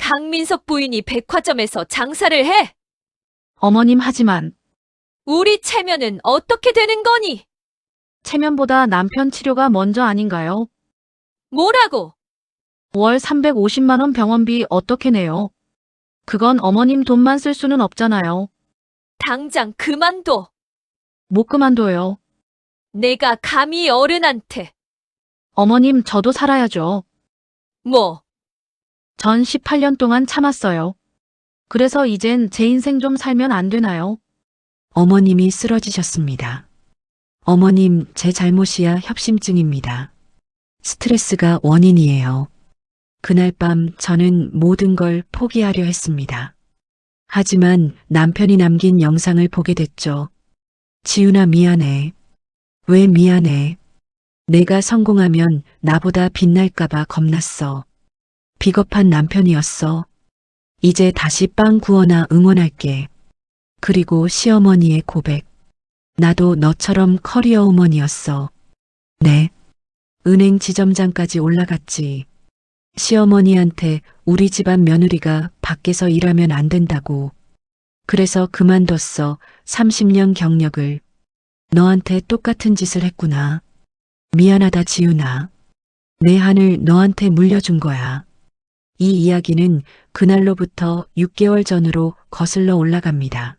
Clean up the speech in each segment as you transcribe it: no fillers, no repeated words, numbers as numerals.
강민석 부인이 백화점에서 장사를 해. 어머님 하지만 우리 체면은 어떻게 되는 거니? 체면보다 남편 치료가 먼저 아닌가요? 뭐라고? 월 350만 원 병원비 어떻게 내요? 그건 어머님 돈만 쓸 수는 없잖아요. 당장 그만둬. 못 그만둬요. 내가 감히 어른한테. 어머님 저도 살아야죠. 뭐, 전 18년 동안 참았어요. 그래서 이젠 제 인생 좀 살면 안 되나요? 어머님이 쓰러지셨습니다. 어머님, 제 잘못이야 협심증입니다. 스트레스가 원인이에요. 그날 밤 저는 모든 걸 포기하려 했습니다. 하지만 남편이 남긴 영상을 보게 됐죠. 지훈아, 미안해. 왜 미안해? 내가 성공하면 나보다 빛날까봐 겁났어. 비겁한 남편이었어. 이제 다시 빵 구워나 응원할게. 그리고 시어머니의 고백. 나도 너처럼 커리어 우먼이었어. 네. 은행 지점장까지 올라갔지. 시어머니한테 우리 집안 며느리가 밖에서 일하면 안 된다고. 그래서 그만뒀어. 30년 경력을. 너한테 똑같은 짓을 했구나. 미안하다, 지훈아. 내 한을 너한테 물려준 거야. 이 이야기는 그날로부터 6개월 전으로 거슬러 올라갑니다.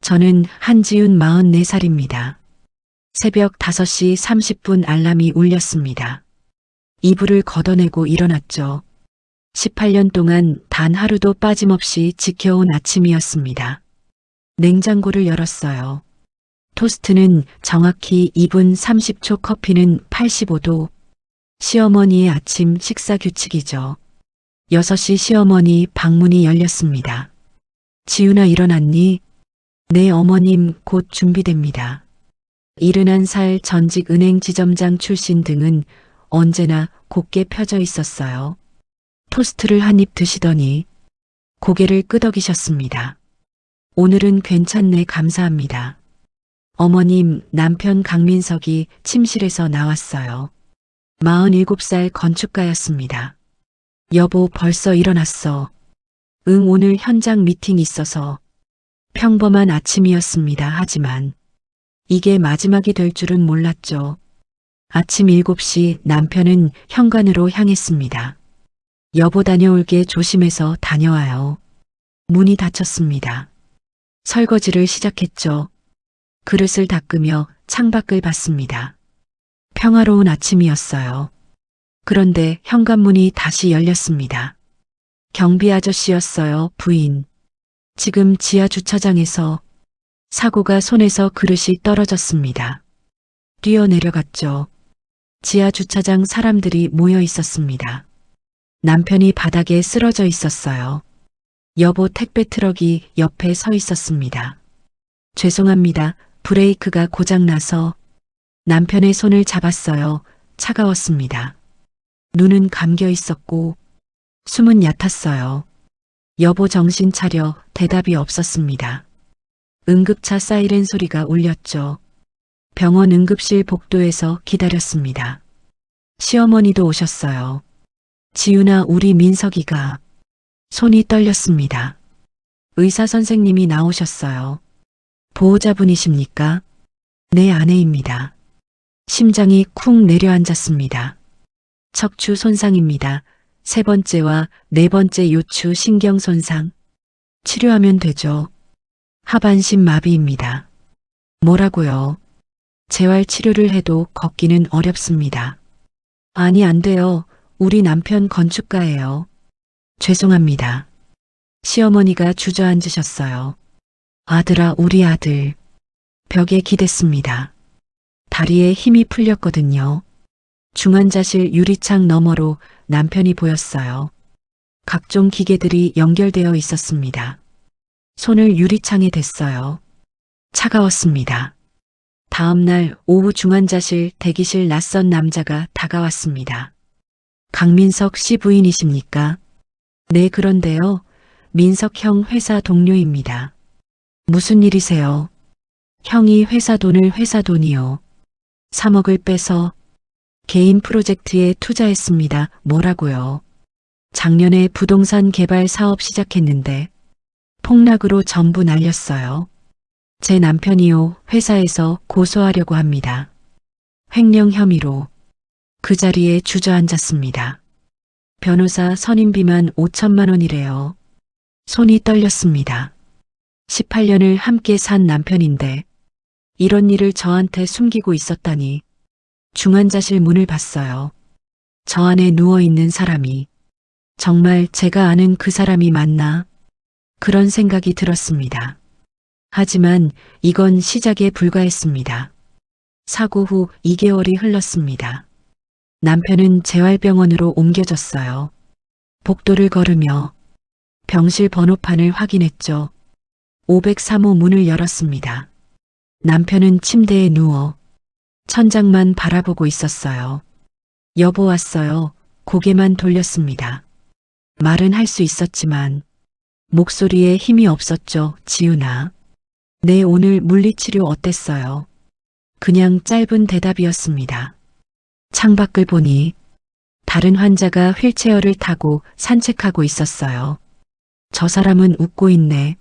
저는 한지훈 44살입니다. 새벽 5시 30분 알람이 울렸습니다. 이불을 걷어내고 일어났죠. 18년 동안 단 하루도 빠짐없이 지켜온 아침이었습니다. 냉장고를 열었어요. 토스트는 정확히 2분 30초, 커피는 85도. 시어머니의 아침 식사 규칙이죠. 6시 시어머니 방문이 열렸습니다. 지훈아, 일어났니? 네, 어머님, 곧 준비됩니다. 71살 전직 은행 지점장 출신 등은 언제나 곱게 펴져 있었어요. 토스트를 한 입 드시더니 고개를 끄덕이셨습니다. 오늘은 괜찮네, 감사합니다. 어머님, 남편 강민석이 침실에서 나왔어요. 47살 건축가였습니다. 여보, 벌써 일어났어. 응, 오늘 현장 미팅 있어서. 평범한 아침이었습니다. 하지만 이게 마지막이 될 줄은 몰랐죠. 아침 7시 남편은 현관으로 향했습니다. 여보, 다녀올게. 조심해서 다녀와요. 문이 닫혔습니다. 설거지를 시작했죠. 그릇을 닦으며 창밖을 봤습니다. 평화로운 아침이었어요. 그런데 현관문이 다시 열렸습니다. 경비 아저씨였어요. 부인. 지금 지하 주차장에서 사고가. 손에서 그릇이 떨어졌습니다. 뛰어내려갔죠. 지하 주차장 사람들이 모여 있었습니다. 남편이 바닥에 쓰러져 있었어요. 여보, 택배 트럭이 옆에 서 있었습니다. 죄송합니다. 브레이크가 고장나서. 남편의 손을 잡았어요. 차가웠습니다. 눈은 감겨 있었고 숨은 얕았어요. 여보, 정신 차려. 대답이 없었습니다. 응급차 사이렌 소리가 울렸죠. 병원 응급실 복도에서 기다렸습니다. 시어머니도 오셨어요. 지훈아, 우리 민석이가. 손이 떨렸습니다. 의사 선생님이 나오셨어요. 보호자분이십니까? 네, 아내입니다. 심장이 쿵 내려앉았습니다. 척추 손상입니다. 3번째와 4번째 요추 신경 손상. 치료하면 되죠. 하반신 마비입니다. 뭐라고요? 재활 치료를 해도 걷기는 어렵습니다. 아니, 안 돼요. 우리 남편 건축가예요. 죄송합니다. 시어머니가 주저앉으셨어요. 아들아, 우리 아들. 벽에 기댔습니다. 다리에 힘이 풀렸거든요. 중환자실 유리창 너머로 남편이 보였어요. 각종 기계들이 연결되어 있었습니다. 손을 유리창에 댔어요. 차가웠습니다. 다음 날 오후 중환자실 대기실 낯선 남자가 다가왔습니다. 강민석 씨 부인이십니까? 네, 그런데요. 민석 형 회사 동료입니다. 무슨 일이세요? 형이 회사 돈이요. 3억을 빼서 개인 프로젝트에 투자했습니다. 뭐라고요? 작년에 부동산 개발 사업 시작했는데 폭락으로 전부 날렸어요. 제 남편이요, 회사에서 고소하려고 합니다. 횡령 혐의로 그 자리에 주저앉았습니다. 변호사 선임비만 5천만 원이래요. 손이 떨렸습니다. 18년을 함께 산 남편인데 이런 일을 저한테 숨기고 있었다니. 중환자실 문을 봤어요. 저 안에 누워있는 사람이 정말 제가 아는 그 사람이 맞나? 그런 생각이 들었습니다. 하지만 이건 시작에 불과했습니다. 사고 후 2개월이 흘렀습니다. 남편은 재활병원으로 옮겨졌어요. 복도를 걸으며 병실 번호판을 확인했죠. 503호 문을 열었습니다. 남편은 침대에 누워 천장만 바라보고 있었어요. 여보 왔어요. 고개만 돌렸습니다. 말은 할 수 있었지만 목소리에 힘이 없었죠. 지훈아. 네, 오늘 물리치료 어땠어요? 그냥 짧은 대답이었습니다. 창밖을 보니 다른 환자가 휠체어를 타고 산책하고 있었어요. 저 사람은 웃고 있네.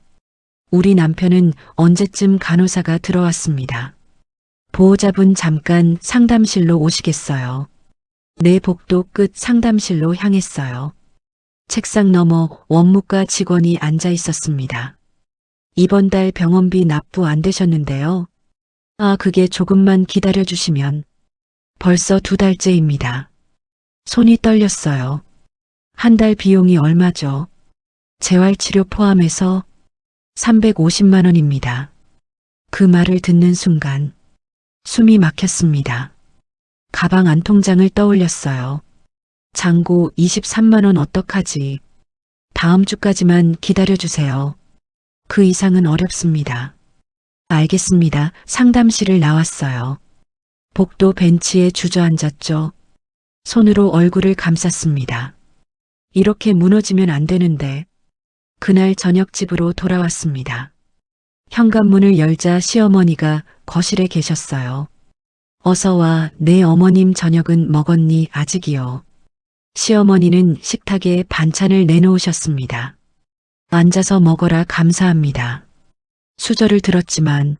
우리 남편은 언제쯤 간호사가 들어왔습니다. 보호자분 잠깐 상담실로 오시겠어요? 네, 복도 끝 상담실로 향했어요. 책상 너머 원무과 직원이 앉아 있었습니다. 이번 달 병원비 납부 안 되셨는데요. 아, 그게 조금만 기다려 주시면. 벌써 2달째입니다. 손이 떨렸어요. 한 달 비용이 얼마죠? 재활치료 포함해서 350만 원입니다. 그 말을 듣는 순간 숨이 막혔습니다. 가방 안 통장을 떠올렸어요. 잔고 23만 원 어떡하지? 다음 주까지만 기다려주세요. 그 이상은 어렵습니다. 알겠습니다. 상담실을 나왔어요. 복도 벤치에 주저앉았죠. 손으로 얼굴을 감쌌습니다. 이렇게 무너지면 안 되는데. 그날 저녁 집으로 돌아왔습니다. 현관문을 열자 시어머니가 거실에 계셨어요. 어서 와, 내 어머님 저녁은 먹었니? 아직이요. 시어머니는 식탁에 반찬을 내놓으셨습니다. 앉아서 먹어라. 감사합니다. 수저를 들었지만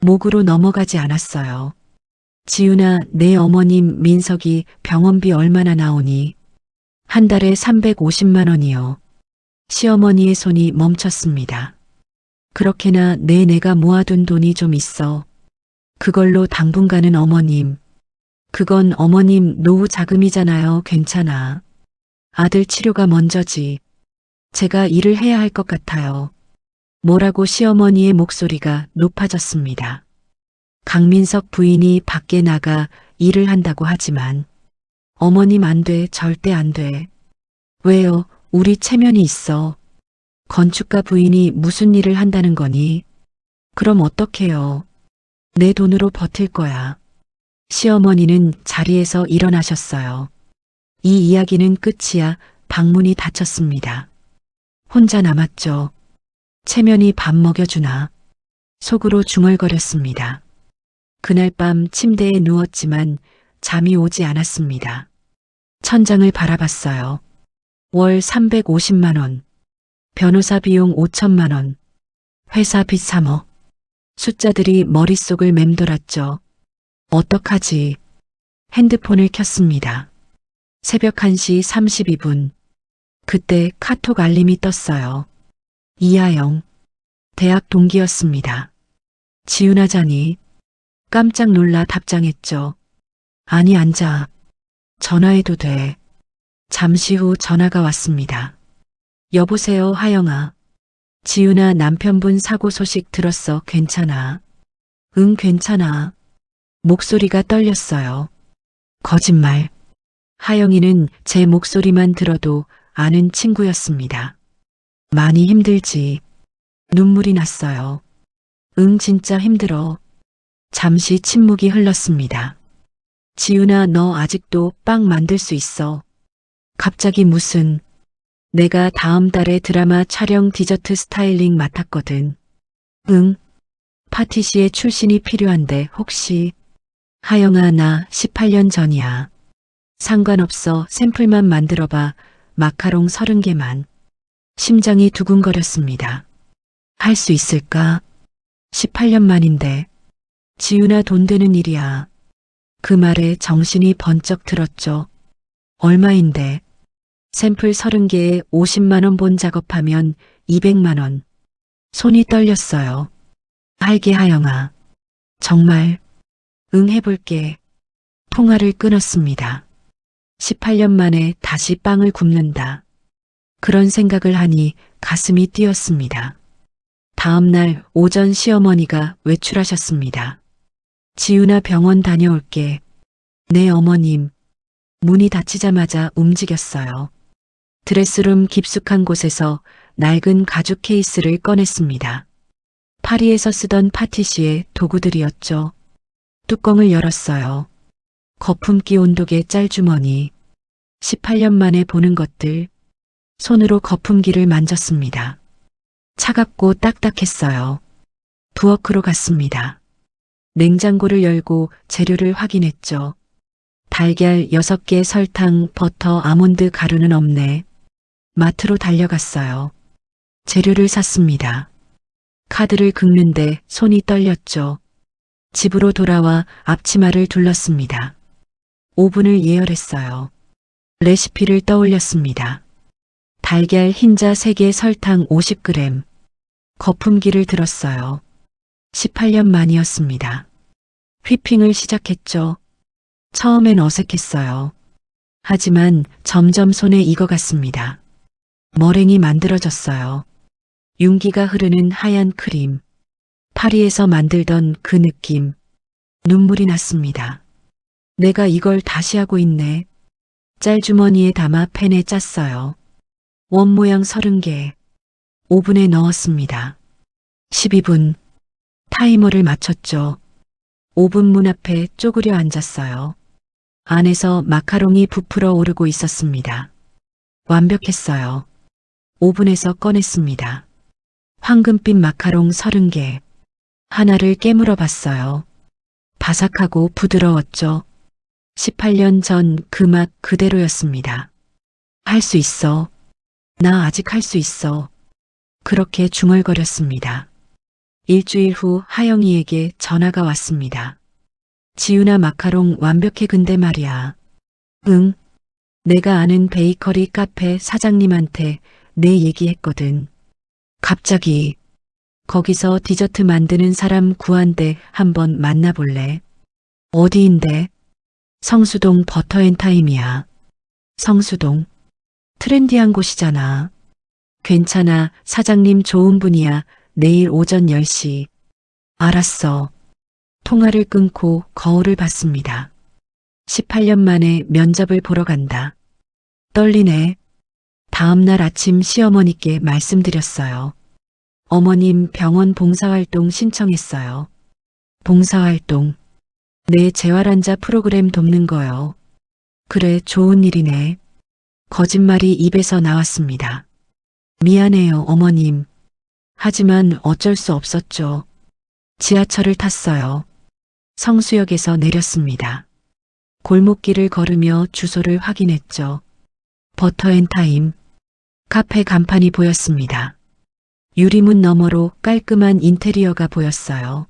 목으로 넘어가지 않았어요. 지훈아, 내 어머님 민석이 병원비 얼마나 나오니? 한 달에 350만 원이요. 시어머니의 손이 멈췄습니다. 그렇게나 내가 모아둔 돈이 좀 있어. 그걸로 당분간은 어머님. 그건 어머님 노후 자금이잖아요. 괜찮아. 아들 치료가 먼저지. 제가 일을 해야 할 것 같아요. 뭐라고 시어머니의 목소리가 높아졌습니다. 강민석 부인이 밖에 나가 일을 한다고 하지만 어머님 안 돼. 절대 안 돼. 왜요? 우리 체면이 있어. 건축가 부인이 무슨 일을 한다는 거니? 그럼 어떡해요? 내 돈으로 버틸 거야. 시어머니는 자리에서 일어나셨어요. 이 이야기는 끝이야. 방문이 닫혔습니다. 혼자 남았죠. 체면이 밥 먹여주나. 속으로 중얼거렸습니다. 그날 밤 침대에 누웠지만 잠이 오지 않았습니다. 천장을 바라봤어요. 월 350만 원. 변호사 비용 5천만 원. 회사 빚 3억. 숫자들이 머릿속을 맴돌았죠. 어떡하지? 핸드폰을 켰습니다. 새벽 1시 32분. 그때 카톡 알림이 떴어요. 이하영. 대학 동기였습니다. 지훈아 자니? 깜짝 놀라 답장했죠. 아니, 앉아. 전화해도 돼. 잠시 후 전화가 왔습니다. 여보세요, 하영아. 지훈아, 남편분 사고 소식 들었어. 괜찮아? 응, 괜찮아. 목소리가 떨렸어요. 거짓말. 하영이는 제 목소리만 들어도 아는 친구였습니다. 많이 힘들지. 눈물이 났어요. 응, 진짜 힘들어. 잠시 침묵이 흘렀습니다. 지훈아, 너 아직도 빵 만들 수 있어. 갑자기 무슨. 내가 다음 달에 드라마 촬영 디저트 스타일링 맡았거든. 응. 파티시에 출신이 필요한데 혹시. 하영아, 나 18년 전이야. 상관없어. 샘플만 만들어봐. 마카롱 30개만. 심장이 두근거렸습니다. 할 수 있을까? 18년 만인데. 지윤아, 돈 되는 일이야. 그 말에 정신이 번쩍 들었죠. 얼마인데? 샘플 30개에 50만 원 본 작업하면 200만 원. 손이 떨렸어요. 할게 하영아. 정말? 응, 해볼게. 통화를 끊었습니다. 18년 만에 다시 빵을 굽는다. 그런 생각을 하니 가슴이 뛰었습니다. 다음 날 오전 시어머니가 외출하셨습니다. 지윤아, 병원 다녀올게. 네, 어머님. 문이 닫히자마자 움직였어요. 드레스룸 깊숙한 곳에서 낡은 가죽 케이스를 꺼냈습니다. 파리에서 쓰던 파티시의 도구들이었죠. 뚜껑을 열었어요. 거품기 온도계 짤주머니. 18년 만에 보는 것들. 손으로 거품기를 만졌습니다. 차갑고 딱딱했어요. 부엌으로 갔습니다. 냉장고를 열고 재료를 확인했죠. 달걀 6개, 설탕, 버터, 아몬드 가루는 없네. 마트로 달려갔어요. 재료를 샀습니다. 카드를 긁는데 손이 떨렸죠. 집으로 돌아와 앞치마를 둘렀습니다. 오븐을 예열했어요. 레시피를 떠올렸습니다. 달걀 흰자 3개, 설탕 50g. 거품기를 들었어요. 18년 만이었습니다. 휘핑을 시작했죠. 처음엔 어색했어요. 하지만 점점 손에 익어갔습니다. 머랭이 만들어졌어요. 윤기가 흐르는 하얀 크림. 파리에서 만들던 그 느낌. 눈물이 났습니다. 내가 이걸 다시 하고 있네. 짤주머니에 담아 팬에 짰어요. 원 모양 30개. 오븐에 넣었습니다. 12분. 타이머를 맞췄죠. 오븐 문 앞에 쪼그려 앉았어요. 안에서 마카롱이 부풀어 오르고 있었습니다. 완벽했어요. 오븐에서 꺼냈습니다. 황금빛 마카롱 30개. 하나를 깨물어 봤어요. 바삭하고 부드러웠죠. 18년 전 그 맛 그대로였습니다. 할 수 있어. 나 아직 할 수 있어. 그렇게 중얼거렸습니다. 일주일 후 하영이에게 전화가 왔습니다. 지윤아, 마카롱 완벽해. 근데 말이야. 응. 내가 아는 베이커리 카페 사장님한테 내 얘기했거든. 갑자기 거기서 디저트 만드는 사람 구한대. 한번 만나볼래? 어디인데? 성수동 버터앤타임이야. 성수동. 트렌디한 곳이잖아. 괜찮아. 사장님 좋은 분이야. 내일 오전 10시. 알았어. 통화를 끊고 거울을 봤습니다. 18년 만에 면접을 보러 간다. 떨리네. 다음 날 아침 시어머니께 말씀드렸어요. 어머님, 병원 봉사활동 신청했어요. 봉사활동. 내 재활환자 프로그램 돕는 거요. 그래, 좋은 일이네. 거짓말이 입에서 나왔습니다. 미안해요, 어머님. 하지만 어쩔 수 없었죠. 지하철을 탔어요. 성수역에서 내렸습니다. 골목길을 걸으며 주소를 확인했죠. 버터앤타임. 카페 간판이 보였습니다. 유리문 너머로 깔끔한 인테리어가 보였어요.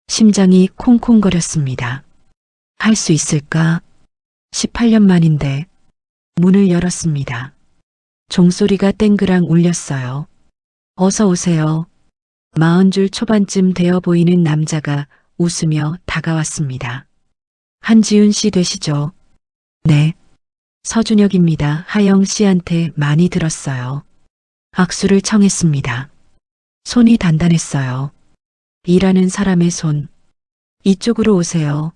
심장이 콩콩거렸습니다. 할 수 있을까? 18년 만인데. 문을 열었습니다. 종소리가 땡그랑 울렸어요. 어서 오세요. 40줄 초반쯤 되어 보이는 남자가 웃으며 다가왔습니다. 한지윤 씨 되시죠? 네. 서준혁입니다. 하영 씨한테 많이 들었어요. 악수를 청했습니다. 손이 단단했어요. 일하는 사람의 손. 이쪽으로 오세요.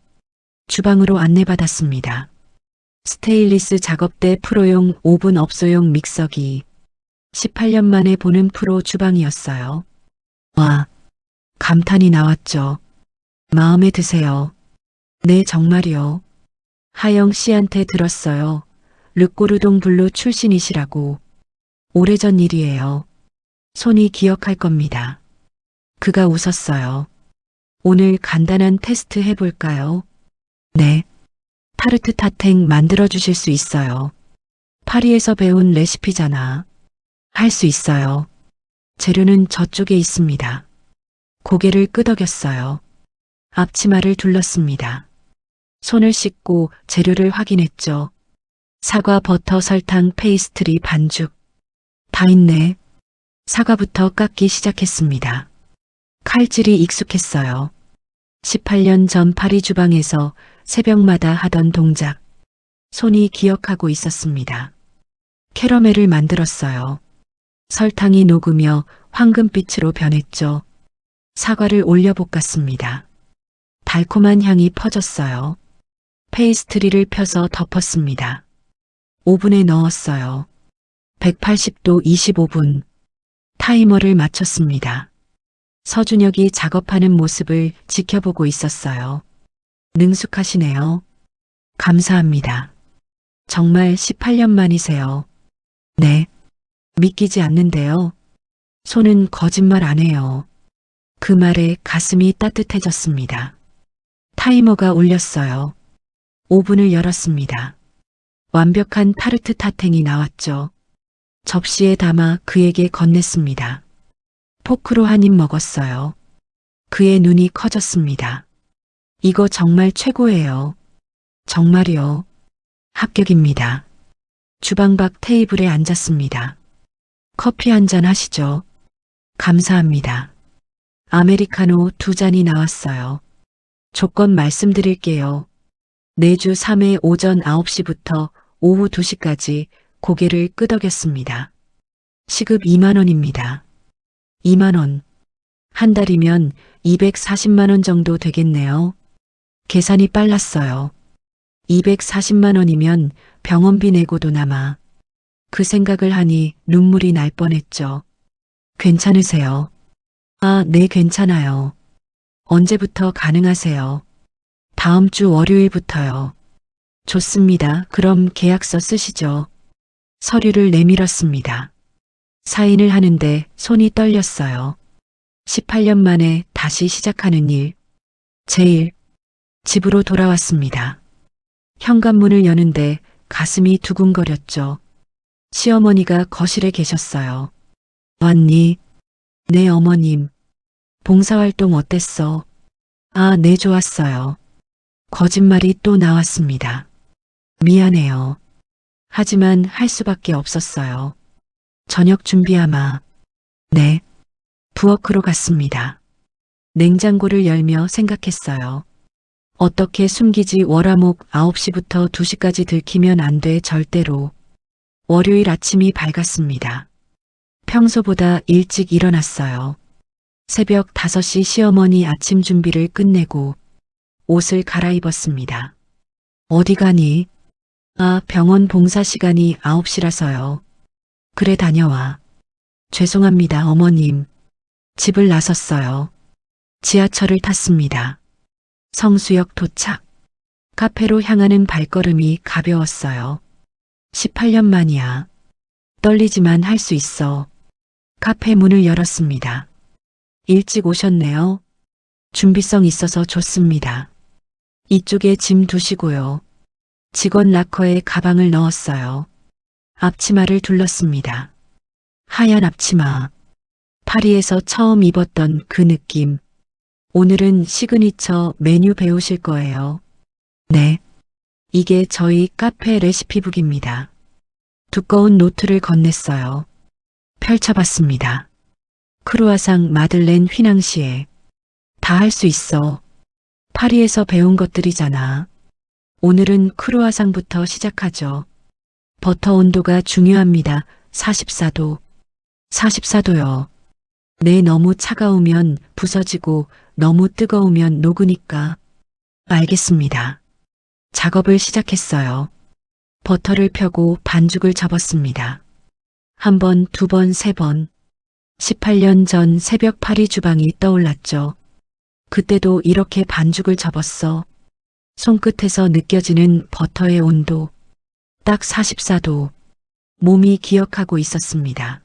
주방으로 안내받았습니다. 스테인리스 작업대, 프로용 오븐, 업소용 믹서기. 18년 만에 보는 프로 주방이었어요. 와, 감탄이 나왔죠. 마음에 드세요. 네, 정말이요. 하영 씨한테 들었어요. 르꼬르동 블루 출신이시라고. 오래전 일이에요. 손이 기억할 겁니다. 그가 웃었어요. 오늘 간단한 테스트 해볼까요? 네. 타르트 타탱 만들어 주실 수 있어요. 파리에서 배운 레시피잖아. 할 수 있어요. 재료는 저쪽에 있습니다. 고개를 끄덕였어요. 앞치마를 둘렀습니다. 손을 씻고 재료를 확인했죠. 사과, 버터, 설탕, 페이스트리, 반죽. 다 있네. 사과부터 깎기 시작했습니다. 칼질이 익숙했어요. 18년 전 파리 주방에서 새벽마다 하던 동작. 손이 기억하고 있었습니다. 캐러멜을 만들었어요. 설탕이 녹으며 황금빛으로 변했죠. 사과를 올려 볶았습니다. 달콤한 향이 퍼졌어요. 페이스트리를 펴서 덮었습니다. 오븐에 넣었어요. 180도 25분. 타이머를 맞췄습니다. 서준혁이 작업하는 모습을 지켜보고 있었어요. 능숙하시네요. 감사합니다. 정말 18년 만이세요. 네. 믿기지 않는데요. 손은 거짓말 안 해요. 그 말에 가슴이 따뜻해졌습니다. 타이머가 울렸어요. 오븐을 열었습니다. 완벽한 타르트 타탱이 나왔죠. 접시에 담아 그에게 건넸습니다. 포크로 한 입 먹었어요. 그의 눈이 커졌습니다. 이거 정말 최고예요. 정말이요. 합격입니다. 주방 밖 테이블에 앉았습니다. 커피 한 잔 하시죠. 감사합니다. 아메리카노 2잔이 나왔어요. 조건 말씀드릴게요. 내주 3회 오전 9시부터 오후 2시까지 고개를 끄덕였습니다. 시급 2만 원입니다. 2만 원. 한 달이면 240만 원 정도 되겠네요. 계산이 빨랐어요. 240만 원이면 병원비 내고도 남아. 그 생각을 하니 눈물이 날 뻔했죠. 괜찮으세요? 아, 네, 괜찮아요. 언제부터 가능하세요? 다음 주 월요일부터요. 좋습니다. 그럼 계약서 쓰시죠. 서류를 내밀었습니다. 사인을 하는데 손이 떨렸어요. 18년 만에 다시 시작하는 일. 제 일. 집으로 돌아왔습니다. 현관문을 여는데 가슴이 두근거렸죠. 시어머니가 거실에 계셨어요. 왔니? 네, 어머님. 봉사활동 어땠어? 아, 네, 좋았어요. 거짓말이 또 나왔습니다. 미안해요. 하지만 할 수밖에 없었어요. 저녁 준비하마. 네. 부엌으로 갔습니다. 냉장고를 열며 생각했어요. 어떻게 숨기지 월화목 9시부터 2시까지 들키면 안 돼 절대로. 월요일 아침이 밝았습니다. 평소보다 일찍 일어났어요. 새벽 5시 시어머니 아침 준비를 끝내고 옷을 갈아입었습니다. 어디 가니? 아, 병원 봉사 시간이 9시라서요. 그래, 다녀와. 죄송합니다, 어머님. 집을 나섰어요. 지하철을 탔습니다. 성수역 도착. 카페로 향하는 발걸음이 가벼웠어요. 18년 만이야. 떨리지만 할 수 있어. 카페 문을 열었습니다. 일찍 오셨네요. 준비성 있어서 좋습니다. 이쪽에 짐 두시고요. 직원 라커에 가방을 넣었어요. 앞치마를 둘렀습니다. 하얀 앞치마. 파리에서 처음 입었던 그 느낌. 오늘은 시그니처 메뉴 배우실 거예요. 네. 이게 저희 카페 레시피북입니다. 두꺼운 노트를 건넸어요. 펼쳐봤습니다. 크루아상, 마들렌, 휘낭시에. 다 할 수 있어. 파리에서 배운 것들이잖아. 오늘은 크루아상부터 시작하죠. 버터 온도가 중요합니다. 44도. 44도요. 네, 너무 차가우면 부서지고 너무 뜨거우면 녹으니까. 알겠습니다. 작업을 시작했어요. 버터를 펴고 반죽을 접었습니다. 한 번, 두 번, 세 번. 18년 전 새벽 파리 주방이 떠올랐죠. 그때도 이렇게 반죽을 접었어. 손끝에서 느껴지는 버터의 온도. 딱 44도. 몸이 기억하고 있었습니다.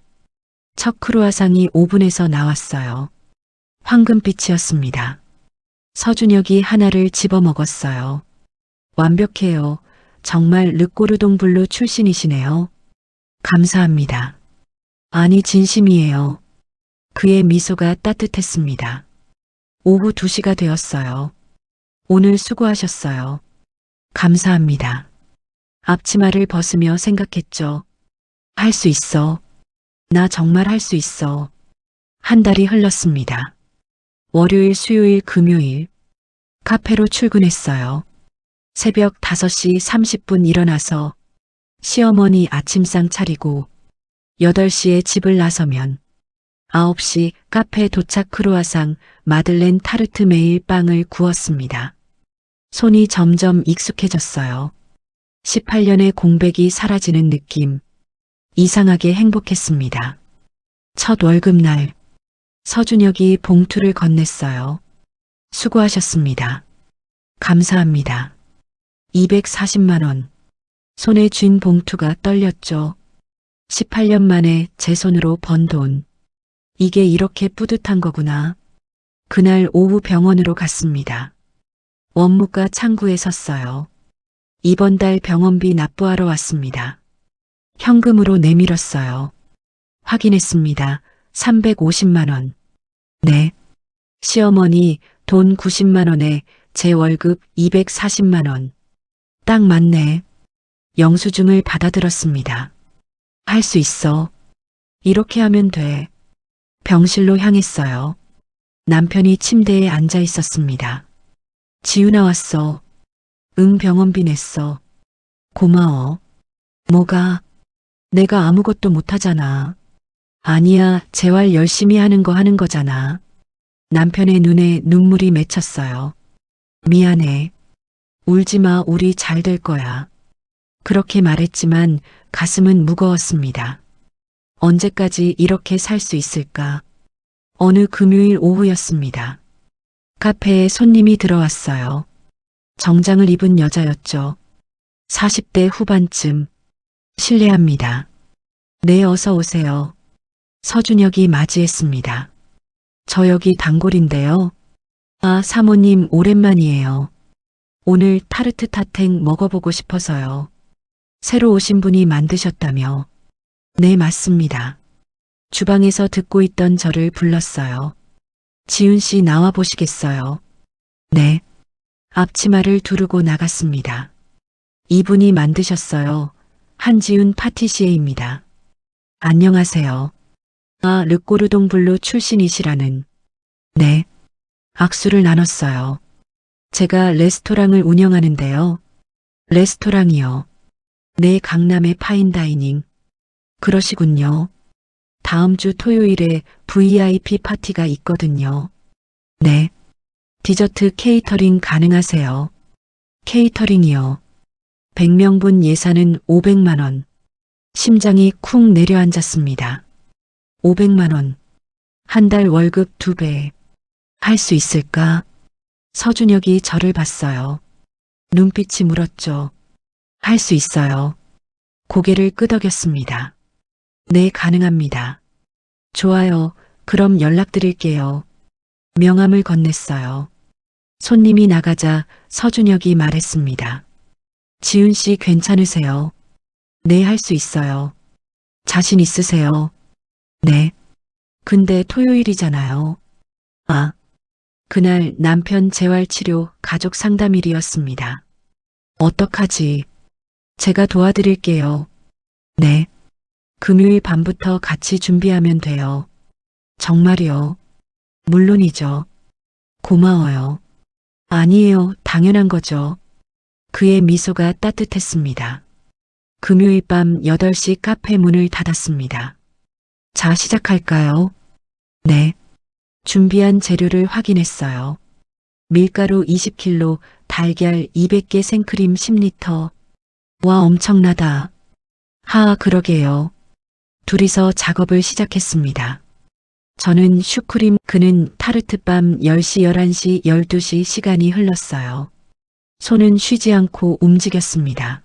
첫 크루아상이 오븐에서 나왔어요. 황금빛이었습니다. 서준혁이 하나를 집어 먹었어요. 완벽해요. 정말 르꼬르동 블루 출신이시네요. 감사합니다. 아니, 진심이에요. 그의 미소가 따뜻했습니다. 오후 2시가 되었어요. 오늘 수고하셨어요. 감사합니다. 앞치마를 벗으며 생각했죠. 할 수 있어. 나 정말 할 수 있어. 한 달이 흘렀습니다. 월요일, 수요일, 금요일. 카페로 출근했어요. 새벽 5시 30분 일어나서 시어머니 아침상 차리고 8시에 집을 나서면 9시 카페 도착 크루아상, 마들렌 타르트 매일 빵을 구웠습니다. 손이 점점 익숙해졌어요. 18년의 공백이 사라지는 느낌. 이상하게 행복했습니다. 첫 월급날. 서준혁이 봉투를 건넸어요. 수고하셨습니다. 감사합니다. 240만 원. 손에 쥔 봉투가 떨렸죠. 18년 만에 제 손으로 번 돈. 이게 이렇게 뿌듯한 거구나. 그날 오후 병원으로 갔습니다. 원무과 창구에 섰어요. 이번 달 병원비 납부하러 왔습니다. 현금으로 내밀었어요. 확인했습니다. 350만 원. 네. 시어머니 돈 90만 원에 제 월급 240만 원. 딱 맞네. 영수증을 받아들었습니다. 할 수 있어. 이렇게 하면 돼. 병실로 향했어요. 남편이 침대에 앉아 있었습니다. 지훈아 왔어. 응, 병원비 냈어. 고마워. 뭐가? 내가 아무것도 못하잖아. 아니야, 재활 열심히 하는 거잖아. 남편의 눈에 눈물이 맺혔어요. 미안해. 울지 마, 우리 잘 될 거야. 그렇게 말했지만 가슴은 무거웠습니다. 언제까지 이렇게 살 수 있을까? 어느 금요일 오후였습니다. 카페에 손님이 들어왔어요. 정장을 입은 여자였죠. 40대 후반쯤. 실례합니다. 네, 어서 오세요. 서준혁이 맞이했습니다. 저 여기 단골인데요. 아, 사모님 오랜만이에요. 오늘 타르트 타탱 먹어보고 싶어서요. 새로 오신 분이 만드셨다며. 네, 맞습니다. 주방에서 듣고 있던 저를 불렀어요. 지훈 씨 나와 보시겠어요? 네. 앞치마를 두르고 나갔습니다. 이분이 만드셨어요. 한지훈 파티시에입니다. 안녕하세요. 아, 르꼬르동 블루 출신이시라는. 네. 악수를 나눴어요. 제가 레스토랑을 운영하는데요. 레스토랑이요. 네, 강남의 파인다이닝. 그러시군요. 다음 주 토요일에 VIP 파티가 있거든요. 네. 디저트 케이터링 가능하세요? 케이터링이요. 100명분 예산은 500만 원. 심장이 쿵 내려앉았습니다. 500만 원. 한 달 월급 2배. 할 수 있을까? 서준혁이 저를 봤어요. 눈빛이 물었죠. 할 수 있어요. 고개를 끄덕였습니다. 네, 가능합니다. 좋아요. 그럼 연락드릴게요. 명함을 건넸어요. 손님이 나가자 서준혁이 말했습니다. 지훈 씨 괜찮으세요? 네, 할 수 있어요. 자신 있으세요? 네. 근데 토요일이잖아요. 아. 그날 남편 재활치료 가족 상담일이었습니다. 어떡하지? 제가 도와드릴게요. 네. 금요일 밤부터 같이 준비하면 돼요. 정말이요? 물론이죠. 고마워요. 아니에요, 당연한 거죠. 그의 미소가 따뜻했습니다. 금요일 밤 8시 카페 문을 닫았습니다. 자, 시작할까요? 네. 준비한 재료를 확인했어요. 밀가루 20kg, 달걀 200개, 생크림 10리터. 와, 엄청나다. 그러게요. 둘이서 작업을 시작했습니다. 저는 슈크림, 그는 타르트. 밤 10시, 11시, 12시 시간이 흘렀어요. 손은 쉬지 않고 움직였습니다.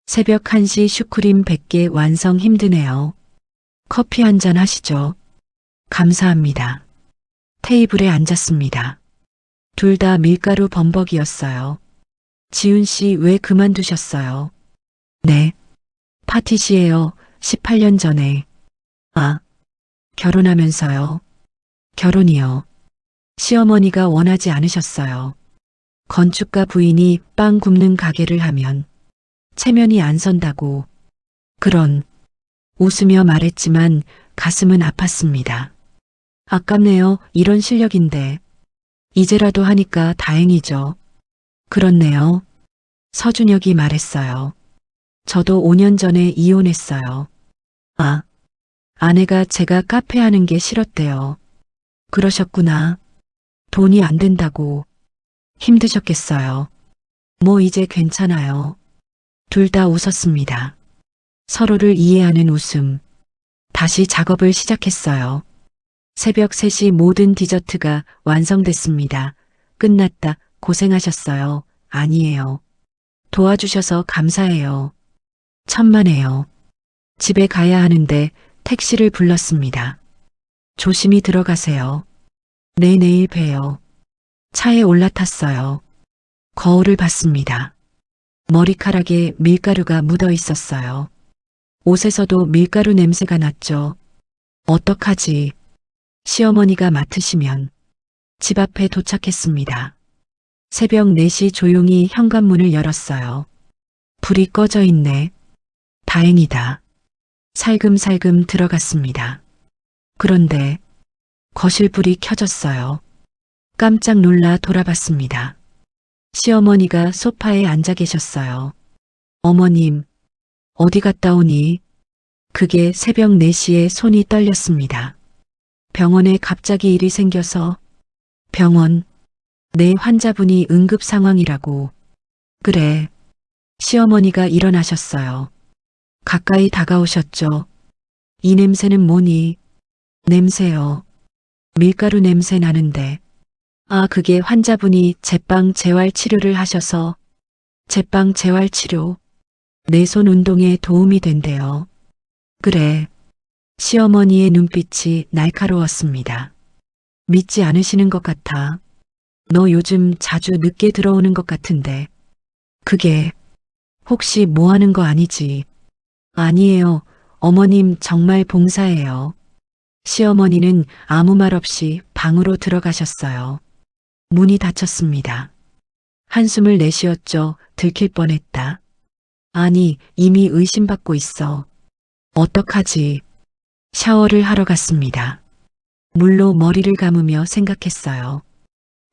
새벽 1시 슈크림 100개 완성 힘드네요. 커피 한 잔 하시죠. 감사합니다. 테이블에 앉았습니다. 둘 다 밀가루 범벅이었어요. 지훈 씨 왜 그만두셨어요? 네. 파티시에요. 18년 전에. 아, 결혼하면서요. 결혼이요. 시어머니가 원하지 않으셨어요. 건축가 부인이 빵 굽는 가게를 하면 체면이 안 선다고. 그런 웃으며 말했지만 가슴은 아팠습니다. 아깝네요. 이런 실력인데. 이제라도 하니까 다행이죠. 그렇네요. 서준혁이 말했어요. 저도 5년 전에 이혼했어요. 아, 아내가 제가 카페 하는 게 싫었대요. 그러셨구나. 돈이 안 된다고. 힘드셨겠어요. 뭐 이제 괜찮아요. 둘 다 웃었습니다. 서로를 이해하는 웃음. 다시 작업을 시작했어요. 새벽 3시 모든 디저트가 완성됐습니다. 끝났다. 고생하셨어요. 아니에요. 도와주셔서 감사해요. 천만에요. 집에 가야 하는데 택시를 불렀습니다. 조심히 들어가세요. 네, 내일 봬요. 차에 올라탔어요. 거울을 봤습니다. 머리카락에 밀가루가 묻어 있었어요. 옷에서도 밀가루 냄새가 났죠. 어떡하지? 시어머니가 맡으시면. 집 앞에 도착했습니다. 새벽 4시 조용히 현관문을 열었어요. 불이 꺼져 있네. 다행이다. 살금살금 들어갔습니다. 그런데 거실 불이 켜졌어요. 깜짝 놀라 돌아봤습니다. 시어머니가 소파에 앉아 계셨어요. 어머님, 어디 갔다 오니? 그게 새벽 4시에 손이 떨렸습니다. 병원에 갑자기 일이 생겨서. 병원. 내 환자분이 응급 상황이라고. 그래. 시어머니가 일어나셨어요. 가까이 다가오셨죠. 이 냄새는 뭐니? 냄새요. 밀가루 냄새 나는데. 아, 그게 환자분이 제빵 재활 치료를 하셔서. 제빵 재활 치료. 내 손 운동에 도움이 된대요. 그래. 시어머니의 눈빛이 날카로웠습니다. 믿지 않으시는 것 같아. 너 요즘 자주 늦게 들어오는 것 같은데. 그게 혹시 뭐 하는 거 아니지? 아니에요. 어머님 정말 봉사해요. 시어머니는 아무 말 없이 방으로 들어가셨어요. 문이 닫혔습니다. 한숨을 내쉬었죠. 들킬 뻔했다. 아니, 이미 의심받고 있어. 어떡하지? 샤워를 하러 갔습니다. 물로 머리를 감으며 생각했어요.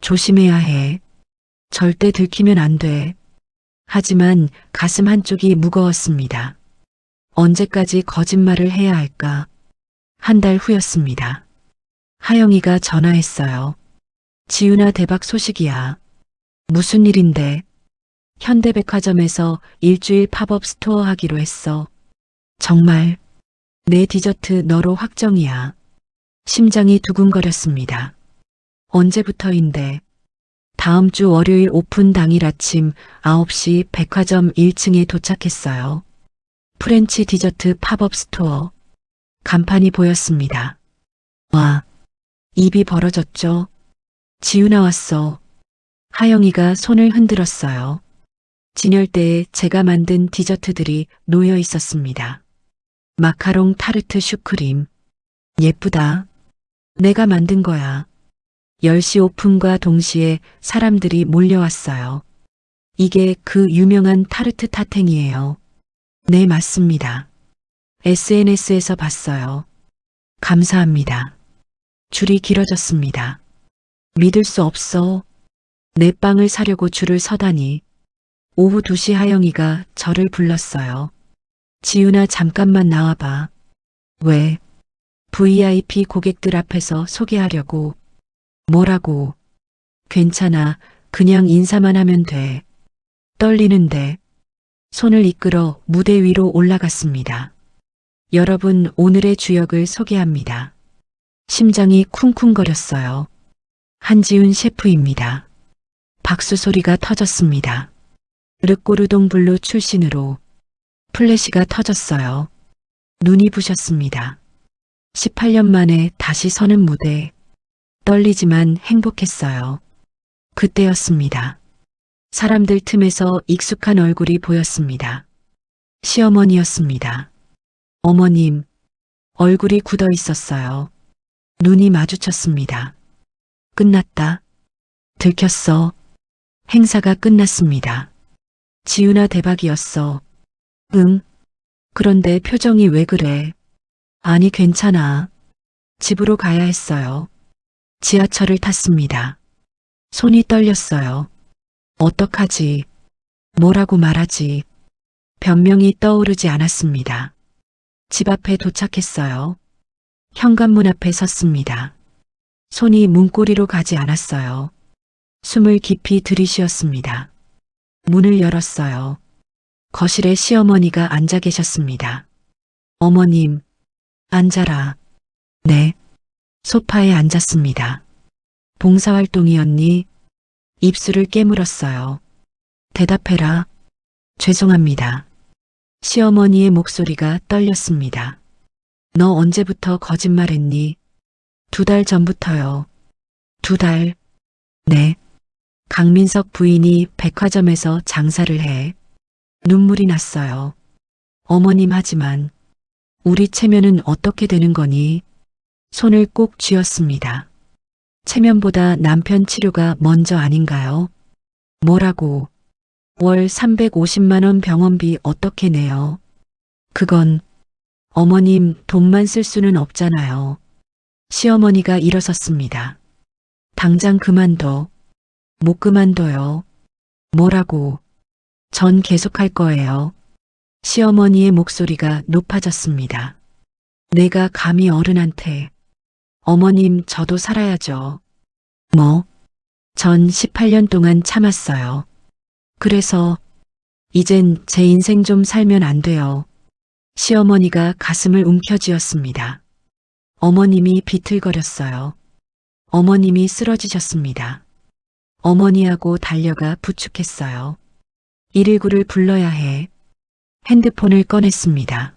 조심해야 해. 절대 들키면 안 돼. 하지만 가슴 한쪽이 무거웠습니다. 언제까지 거짓말을 해야 할까? 한 달 후였습니다. 하영이가 전화했어요. 지훈아, 대박 소식이야. 무슨 일인데? 현대백화점에서 일주일 팝업 스토어 하기로 했어. 정말 내 디저트 너로 확정이야. 심장이 두근거렸습니다. 언제부터인데? 다음 주 월요일 오픈 당일 아침 9시 백화점 1층에 도착했어요. 프렌치 디저트 팝업 스토어. 간판이 보였습니다. 와, 입이 벌어졌죠? 지훈아 왔어. 하영이가 손을 흔들었어요. 진열대에 제가 만든 디저트들이 놓여 있었습니다. 마카롱 타르트 슈크림. 예쁘다. 내가 만든 거야. 10시 오픈과 동시에 사람들이 몰려왔어요. 이게 그 유명한 타르트 타탱이에요. 네, 맞습니다. SNS에서 봤어요. 감사합니다. 줄이 길어졌습니다. 믿을 수 없어. 내 빵을 사려고 줄을 서다니. 오후 2시 하영이가 저를 불렀어요. 지훈아, 잠깐만 나와봐. 왜? VIP 고객들 앞에서 소개하려고. 뭐라고? 괜찮아. 그냥 인사만 하면 돼. 떨리는데. 손을 이끌어 무대 위로 올라갔습니다. 여러분, 오늘의 주역을 소개합니다. 심장이 쿵쿵거렸어요. 한지훈 셰프입니다. 박수 소리가 터졌습니다. 르꼬르동 블루 출신으로 플래시가 터졌어요. 눈이 부셨습니다. 18년 만에 다시 서는 무대. 떨리지만 행복했어요. 그때였습니다. 사람들 틈에서 익숙한 얼굴이 보였습니다. 시어머니였습니다. 어머님, 얼굴이 굳어 있었어요. 눈이 마주쳤습니다. 끝났다. 들켰어. 행사가 끝났습니다. 지윤아 대박이었어. 응. 그런데 표정이 왜 그래? 아니, 괜찮아. 집으로 가야 했어요. 지하철을 탔습니다. 손이 떨렸어요. 어떡하지? 뭐라고 말하지? 변명이 떠오르지 않았습니다. 집 앞에 도착했어요. 현관문 앞에 섰습니다. 손이 문고리로 가지 않았어요. 숨을 깊이 들이쉬었습니다. 문을 열었어요. 거실에 시어머니가 앉아 계셨습니다. 어머님, 앉아라. 네. 소파에 앉았습니다. 봉사활동이었니? 입술을 깨물었어요. 대답해라. 죄송합니다. 시어머니의 목소리가 떨렸습니다. 너 언제부터 거짓말했니? 2달 전부터요. 2달? 네. 강민석 부인이 백화점에서 장사를 해. 눈물이 났어요. 어머님, 하지만 우리 체면은 어떻게 되는 거니? 손을 꼭 쥐었습니다. 체면보다 남편 치료가 먼저 아닌가요? 뭐라고? 월 350만 원 병원비 어떻게 내요? 그건 어머님 돈만 쓸 수는 없잖아요. 시어머니가 일어섰습니다. 당장 그만둬. 못 그만둬요. 뭐라고? 전 계속할 거예요. 시어머니의 목소리가 높아졌습니다. 내가 감히 어른한테. 어머님, 저도 살아야죠. 뭐? 전 18년 동안 참았어요. 그래서 이젠 제 인생 좀 살면 안 돼요. 시어머니가 가슴을 움켜쥐었습니다. 어머님이 비틀거렸어요. 어머님이 쓰러지셨습니다. 어머니하고 달려가 부축했어요. 119를 불러야 해. 핸드폰을 꺼냈습니다.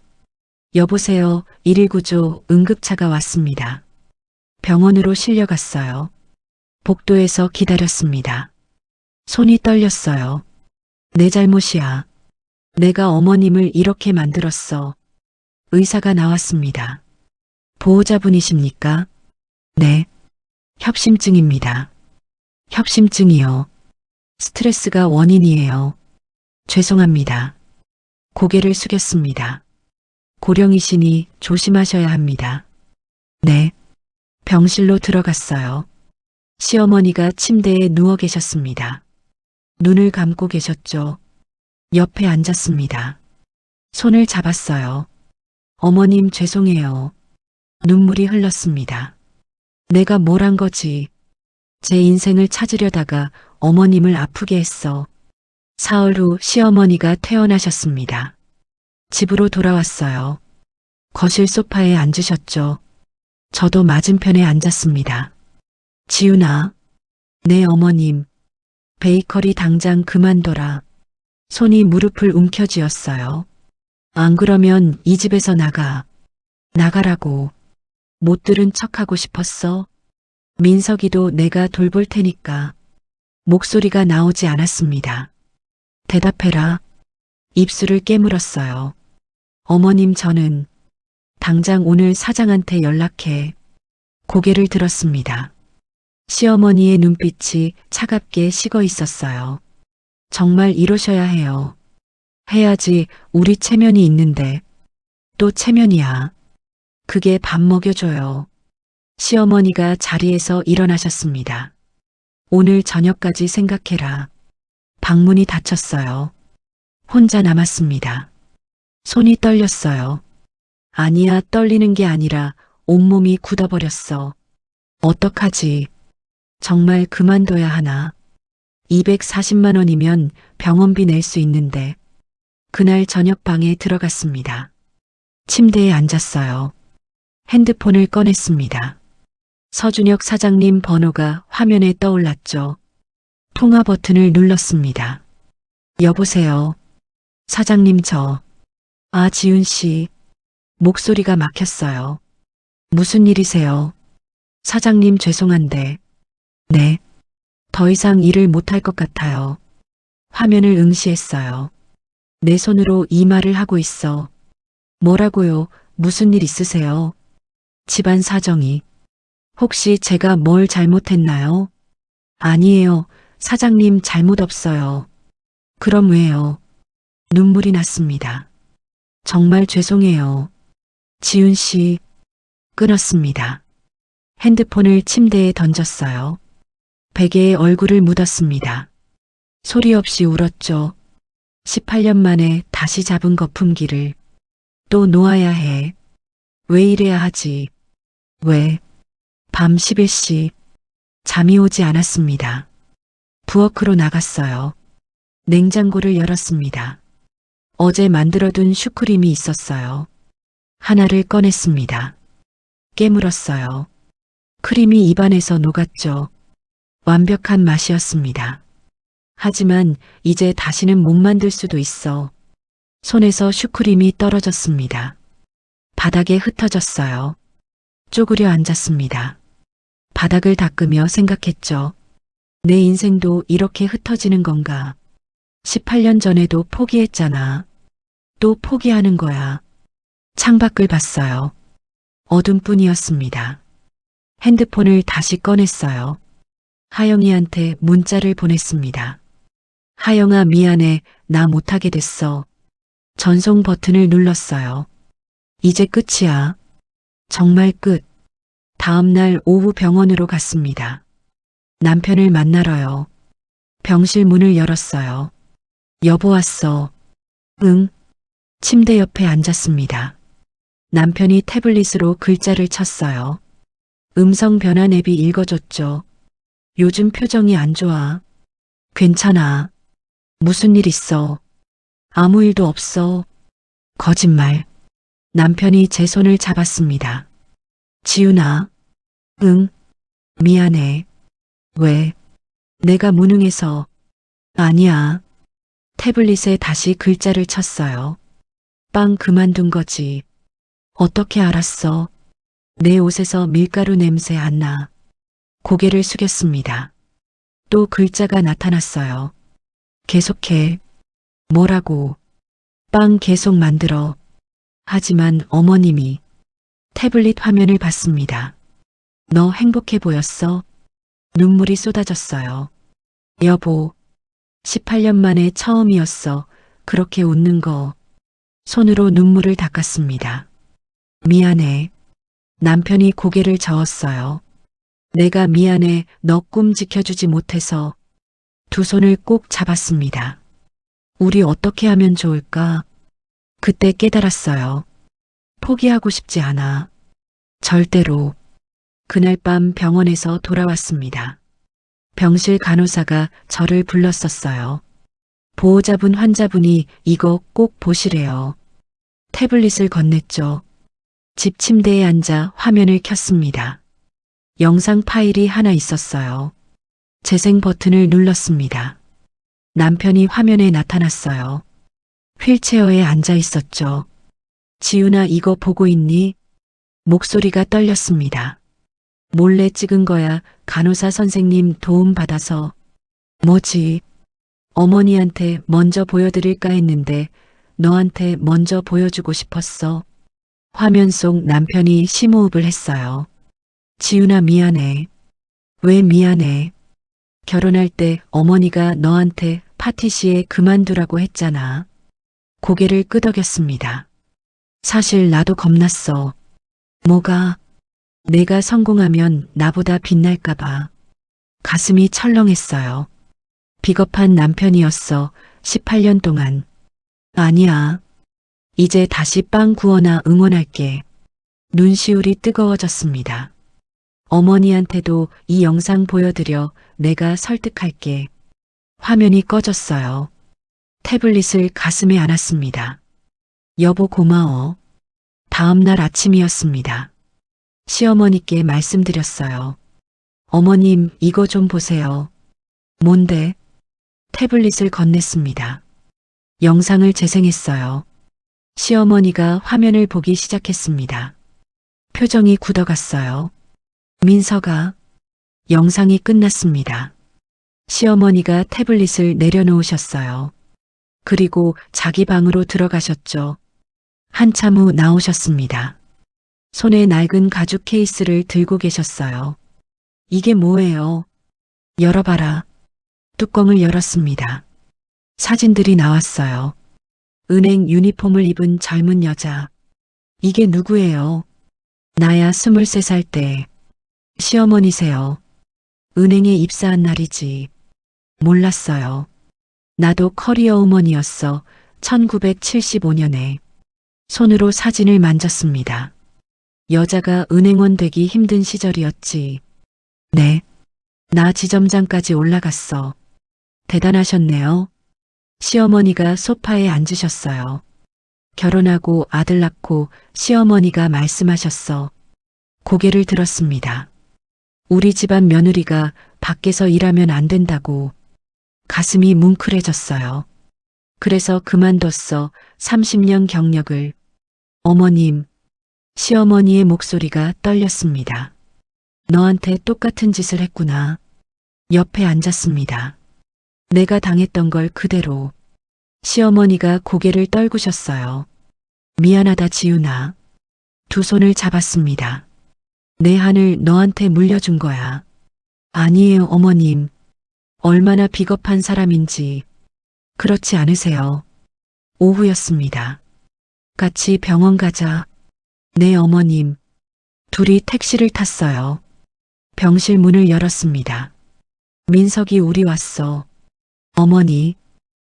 여보세요, 119죠. 응급차가 왔습니다. 병원으로 실려갔어요. 복도에서 기다렸습니다. 손이 떨렸어요. 내 잘못이야. 내가 어머님을 이렇게 만들었어. 의사가 나왔습니다. 보호자분이십니까? 네. 협심증입니다. 협심증이요. 스트레스가 원인이에요. 죄송합니다. 고개를 숙였습니다. 고령이시니 조심하셔야 합니다. 네. 병실로 들어갔어요. 시어머니가 침대에 누워 계셨습니다. 눈을 감고 계셨죠. 옆에 앉았습니다. 손을 잡았어요. 어머님, 죄송해요. 눈물이 흘렀습니다. 내가 뭘 한 거지? 제 인생을 찾으려다가 어머님을 아프게 했어. 사흘 후 시어머니가 퇴원하셨습니다. 집으로 돌아왔어요. 거실 소파에 앉으셨죠. 저도 맞은편에 앉았습니다. 지윤아, 네 어머님. 베이커리 당장 그만둬라. 손이 무릎을 움켜쥐었어요. 안 그러면 이 집에서 나가. 나가라고. 못 들은 척하고 싶었어? 민석이도 내가 돌볼 테니까. 목소리가 나오지 않았습니다. 대답해라. 입술을 깨물었어요. 어머님, 저는 당장 오늘 사장한테 연락해. 고개를 들었습니다. 시어머니의 눈빛이 차갑게 식어 있었어요. 정말 이러셔야 해요. 해야지 우리 체면이 있는데. 또 체면이야. 그게 밥 먹여줘요. 시어머니가 자리에서 일어나셨습니다. 오늘 저녁까지 생각해라. 방문이 닫혔어요. 혼자 남았습니다. 손이 떨렸어요. 아니야, 떨리는 게 아니라 온몸이 굳어버렸어. 어떡하지? 정말 그만둬야 하나? 240만 원이면 병원비 낼 수 있는데. 그날 저녁 방에 들어갔습니다. 침대에 앉았어요. 핸드폰을 꺼냈습니다. 서준혁 사장님 번호가 화면에 떠올랐죠. 통화 버튼을 눌렀습니다. 여보세요. 사장님, 지윤 씨. 목소리가 막혔어요. 무슨 일이세요? 사장님, 죄송한데. 네. 더 이상 일을 못할 것 같아요. 화면을 응시했어요. 내 손으로 이 말을 하고 있어. 뭐라고요? 무슨 일 있으세요? 집안 사정이. 혹시 제가 뭘 잘못했나요? 아니에요. 사장님 잘못 없어요. 그럼 왜요? 눈물이 났습니다. 정말 죄송해요. 지훈 씨, 끊었습니다. 핸드폰을 침대에 던졌어요. 베개에 얼굴을 묻었습니다. 소리 없이 울었죠. 18년 만에 다시 잡은 거품기를 또 놓아야 해. 왜 이래야 하지? 왜? 밤 11시 잠이 오지 않았습니다. 부엌으로 나갔어요. 냉장고를 열었습니다. 어제 만들어둔 슈크림이 있었어요. 하나를 꺼냈습니다. 깨물었어요. 크림이 입안에서 녹았죠. 완벽한 맛이었습니다. 하지만 이제 다시는 못 만들 수도 있어. 손에서 슈크림이 떨어졌습니다. 바닥에 흩어졌어요. 쪼그려 앉았습니다. 바닥을 닦으며 생각했죠. 내 인생도 이렇게 흩어지는 건가? 18년 전에도 포기했잖아. 또 포기하는 거야. 창밖을 봤어요. 어둠뿐이었습니다. 핸드폰을 다시 꺼냈어요. 하영이한테 문자를 보냈습니다. 하영아 미안해. 나 못하게 됐어. 전송 버튼을 눌렀어요. 이제 끝이야. 정말 끝. 다음 날 오후 병원으로 갔습니다. 남편을 만나러요. 병실 문을 열었어요. 여보 왔어. 응. 침대 옆에 앉았습니다. 남편이 태블릿으로 글자를 쳤어요. 음성 변환 앱이 읽어줬죠. 요즘 표정이 안 좋아. 괜찮아. 무슨 일 있어? 아무 일도 없어. 거짓말. 남편이 제 손을 잡았습니다. 지훈아. 응. 미안해. 왜? 내가 무능해서. 아니야. 태블릿에 다시 글자를 쳤어요. 빵 그만둔 거지. 어떻게 알았어? 내 옷에서 밀가루 냄새 안 나. 고개를 숙였습니다. 또 글자가 나타났어요. 계속해. 뭐라고? 빵 계속 만들어. 하지만 어머님이 태블릿 화면을 봤습니다. 너 행복해 보였어? 눈물이 쏟아졌어요. 여보, 18년 만에 처음이었어. 그렇게 웃는 거. 손으로 눈물을 닦았습니다. 미안해. 남편이 고개를 저었어요. 내가 미안해. 너 꿈 지켜주지 못해서. 두 손을 꼭 잡았습니다. 우리 어떻게 하면 좋을까? 그때 깨달았어요. 포기하고 싶지 않아. 절대로. 그날 밤 병원에서 돌아왔습니다. 병실 간호사가 저를 불렀었어요. 보호자분 환자분이 이거 꼭 보시래요. 태블릿을 건넸죠. 집 침대에 앉아 화면을 켰습니다. 영상 파일이 하나 있었어요. 재생 버튼을 눌렀습니다. 남편이 화면에 나타났어요. 휠체어에 앉아 있었죠. 지훈아 이거 보고 있니? 목소리가 떨렸습니다. 몰래 찍은 거야. 간호사 선생님 도움 받아서. 뭐지? 어머니한테 먼저 보여드릴까 했는데 너한테 먼저 보여주고 싶었어. 화면 속 남편이 심호흡을 했어요. 지훈아 미안해. 왜 미안해? 결혼할 때 어머니가 너한테 파티시에 그만두라고 했잖아. 고개를 끄덕였습니다. 사실 나도 겁났어. 뭐가? 내가 성공하면 나보다 빛날까봐. 가슴이 철렁했어요. 비겁한 남편이었어. 18년 동안. 아니야. 이제 다시 빵 구워나 응원할게. 눈시울이 뜨거워졌습니다. 어머니한테도 이 영상 보여드려 내가 설득할게. 화면이 꺼졌어요. 태블릿을 가슴에 안았습니다. 여보 고마워. 다음 날 아침이었습니다. 시어머니께 말씀드렸어요. 어머님 이거 좀 보세요. 뭔데? 태블릿을 건넸습니다. 영상을 재생했어요. 시어머니가 화면을 보기 시작했습니다. 표정이 굳어갔어요. 민서가. 영상이 끝났습니다. 시어머니가 태블릿을 내려놓으셨어요. 그리고 자기 방으로 들어가셨죠. 한참 후 나오셨습니다. 손에 낡은 가죽 케이스를 들고 계셨어요. 이게 뭐예요? 열어봐라. 뚜껑을 열었습니다. 사진들이 나왔어요. 은행 유니폼을 입은 젊은 여자. 이게 누구예요? 나야 23살 때. 시어머니세요. 은행에 입사한 날이지. 몰랐어요. 나도 커리어 우먼이었어. 1975년에. 손으로 사진을 만졌습니다. 여자가 은행원 되기 힘든 시절이었지. 네. 나 지점장까지 올라갔어. 대단하셨네요. 시어머니가 소파에 앉으셨어요. 결혼하고 아들 낳고 시어머니가 말씀하셨어. 고개를 들었습니다. 우리 집안 며느리가 밖에서 일하면 안 된다고. 가슴이 뭉클해졌어요. 그래서 그만뒀어. 30년 경력을. 어머님, 시어머니의 목소리가 떨렸습니다. 너한테 똑같은 짓을 했구나. 옆에 앉았습니다. 내가 당했던 걸 그대로. 시어머니가 고개를 떨구셨어요. 미안하다 지훈아. 두 손을 잡았습니다. 내 한을 너한테 물려준 거야. 아니에요 어머님. 얼마나 비겁한 사람인지. 그렇지 않으세요. 오후였습니다. 같이 병원 가자. 네 어머님. 둘이 택시를 탔어요. 병실 문을 열었습니다. 민석이 우리 왔어. 어머니.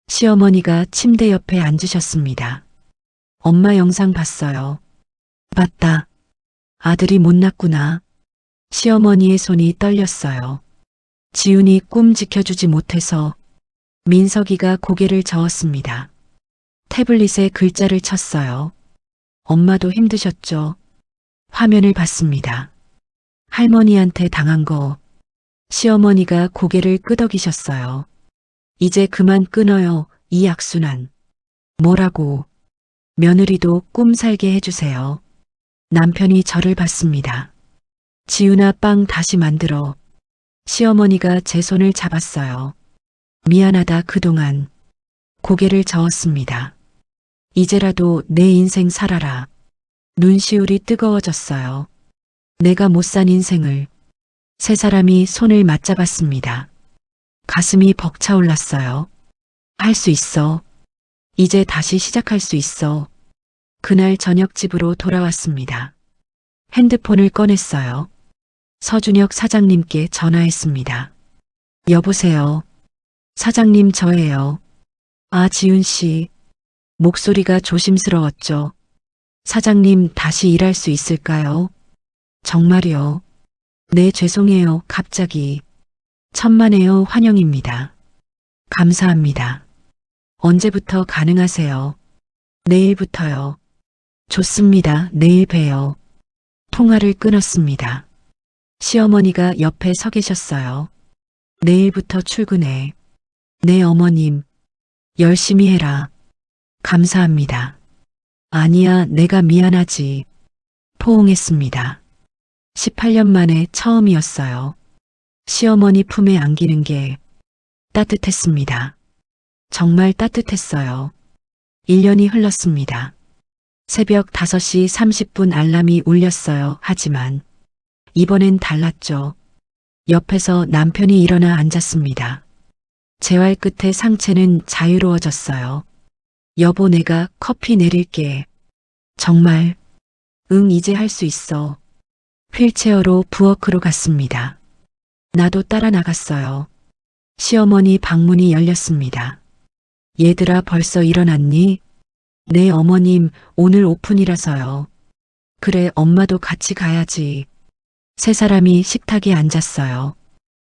시어머니가 침대 옆에 앉으셨습니다. 엄마 영상 봤어요. 봤다. 아들이 못 낳구나. 시어머니의 손이 떨렸어요. 지훈이 꿈 지켜주지 못해서. 민석이가 고개를 저었습니다. 태블릿에 글자를 쳤어요. 엄마도 힘드셨죠? 화면을 봤습니다. 할머니한테 당한 거. 시어머니가 고개를 끄덕이셨어요. 이제 그만 끊어요, 이 악순환. 뭐라고? 며느리도 꿈 살게 해주세요. 남편이 저를 봤습니다. 지훈아 빵 다시 만들어. 시어머니가 제 손을 잡았어요. 미안하다 그동안. 고개를 저었습니다. 이제라도 내 인생 살아라. 눈시울이 뜨거워졌어요. 내가 못 산 인생을. 세 사람이 손을 맞잡았습니다. 가슴이 벅차올랐어요. 할 수 있어. 이제 다시 시작할 수 있어. 그날 저녁 집으로 돌아왔습니다. 핸드폰을 꺼냈어요. 서준혁 사장님께 전화했습니다. 여보세요. 사장님 저예요. 아 지훈 씨. 목소리가 조심스러웠죠. 사장님 다시 일할 수 있을까요? 정말요. 네 죄송해요 갑자기. 천만에요 환영입니다. 감사합니다. 언제부터 가능하세요? 내일부터요. 좋습니다. 내일 봬요. 통화를 끊었습니다. 시어머니가 옆에 서 계셨어요. 내일부터 출근해. 네 어머님. 열심히 해라. 감사합니다. 아니야 내가 미안하지. 포옹했습니다. 18년 만에 처음이었어요. 시어머니 품에 안기는 게 따뜻했습니다. 정말 따뜻했어요. 1년이 흘렀습니다. 새벽 5시 30분 알람이 울렸어요. 하지만 이번엔 달랐죠. 옆에서 남편이 일어나 앉았습니다. 재활 끝에 상체는 자유로워졌어요. 여보 내가 커피 내릴게. 정말? 응 이제 할 수 있어. 휠체어로 부엌으로 갔습니다. 나도 따라 나갔어요. 시어머니 방문이 열렸습니다. 얘들아 벌써 일어났니? 네 어머님 오늘 오픈이라서요. 그래 엄마도 같이 가야지. 세 사람이 식탁에 앉았어요.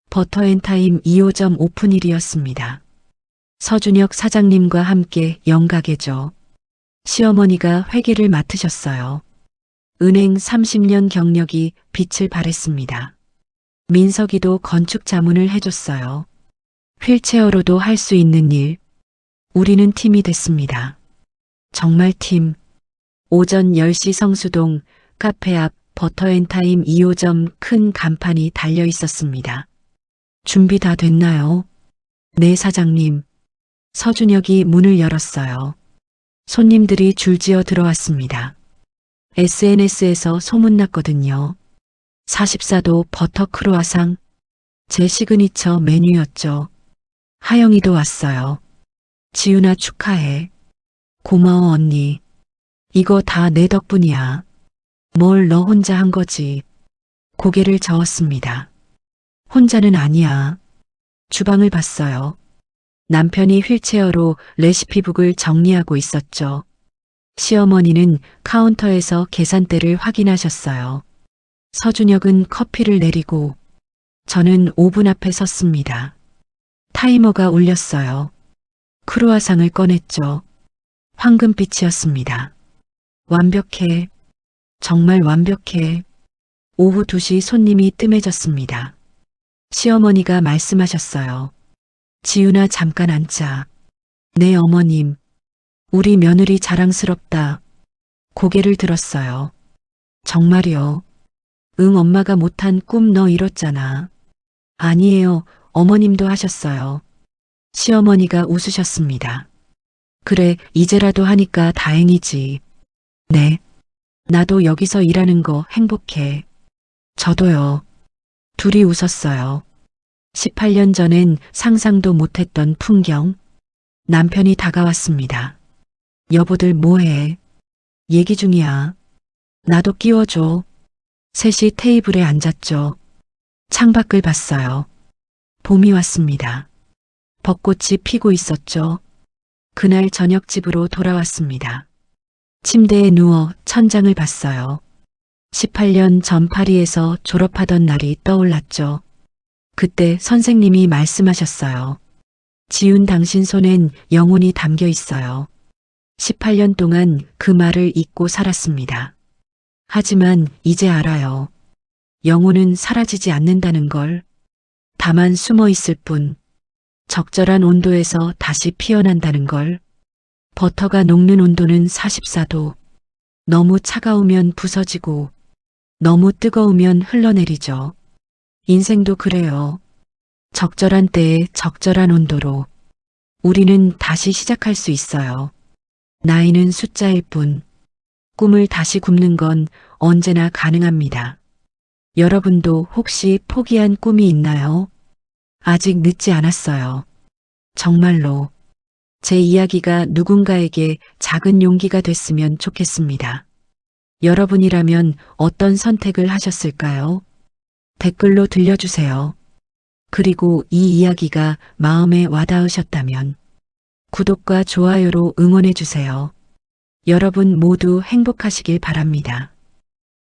버터앤타임 2호점 오픈일이었습니다. 서준혁 사장님과 함께 영가게죠. 시어머니가 회계를 맡으셨어요. 은행 30년 경력이 빛을 발했습니다. 민석이도 건축 자문을 해줬어요. 휠체어로도 할 수 있는 일. 우리는 팀이 됐습니다. 정말 팀. 오전 10시 성수동 카페 앞 버터앤타임 2호점 큰 간판이 달려 있었습니다. 준비 다 됐나요? 네, 사장님. 서준혁이 문을 열었어요. 손님들이 줄지어 들어왔습니다. SNS에서 소문났거든요. 44도 버터 크루아상. 제 시그니처 메뉴였죠. 하영이도 왔어요. 지윤아 축하해. 고마워 언니. 이거 다 내 덕분이야. 뭘 너 혼자 한 거지. 고개를 저었습니다. 혼자는 아니야. 주방을 봤어요. 남편이 휠체어로 레시피북을 정리하고 있었죠. 시어머니는 카운터에서 계산대를 확인하셨어요. 서준혁은 커피를 내리고 저는 오븐 앞에 섰습니다. 타이머가 울렸어요. 크루아상을 꺼냈죠. 황금빛이었습니다. 완벽해. 정말 완벽해. 오후 2시 손님이 뜸해졌습니다. 시어머니가 말씀하셨어요. 지윤아 잠깐 앉자. 네 어머님. 우리 며느리 자랑스럽다. 고개를 들었어요. 정말요. 응 엄마가 못한 꿈 너 이뤘잖아. 아니에요. 어머님도 하셨어요. 시어머니가 웃으셨습니다. 그래 이제라도 하니까 다행이지. 네. 나도 여기서 일하는 거 행복해. 저도요. 둘이 웃었어요. 18년 전엔 상상도 못했던 풍경. 남편이 다가왔습니다. 여보들 뭐해? 얘기 중이야. 나도 끼워줘. 셋이 테이블에 앉았죠. 창밖을 봤어요. 봄이 왔습니다. 벚꽃이 피고 있었죠. 그날 저녁 집으로 돌아왔습니다. 침대에 누워 천장을 봤어요. 18년 전 파리에서 졸업하던 날이 떠올랐죠. 그때 선생님이 말씀하셨어요. 지훈 당신 손엔 영혼이 담겨 있어요. 18년 동안 그 말을 잊고 살았습니다. 하지만 이제 알아요. 영혼은 사라지지 않는다는 걸. 다만 숨어 있을 뿐. 적절한 온도에서 다시 피어난다는 걸. 버터가 녹는 온도는 44도. 너무 차가우면 부서지고 너무 뜨거우면 흘러내리죠. 인생도 그래요. 적절한 때에 적절한 온도로 우리는 다시 시작할 수 있어요. 나이는 숫자일 뿐. 꿈을 다시 굽는 건 언제나 가능합니다. 여러분도 혹시 포기한 꿈이 있나요? 아직 늦지 않았어요. 정말로. 제 이야기가 누군가에게 작은 용기가 됐으면 좋겠습니다. 여러분이라면 어떤 선택을 하셨을까요? 댓글로 들려주세요. 그리고 이 이야기가 마음에 와닿으셨다면 구독과 좋아요로 응원해주세요. 여러분 모두 행복하시길 바랍니다.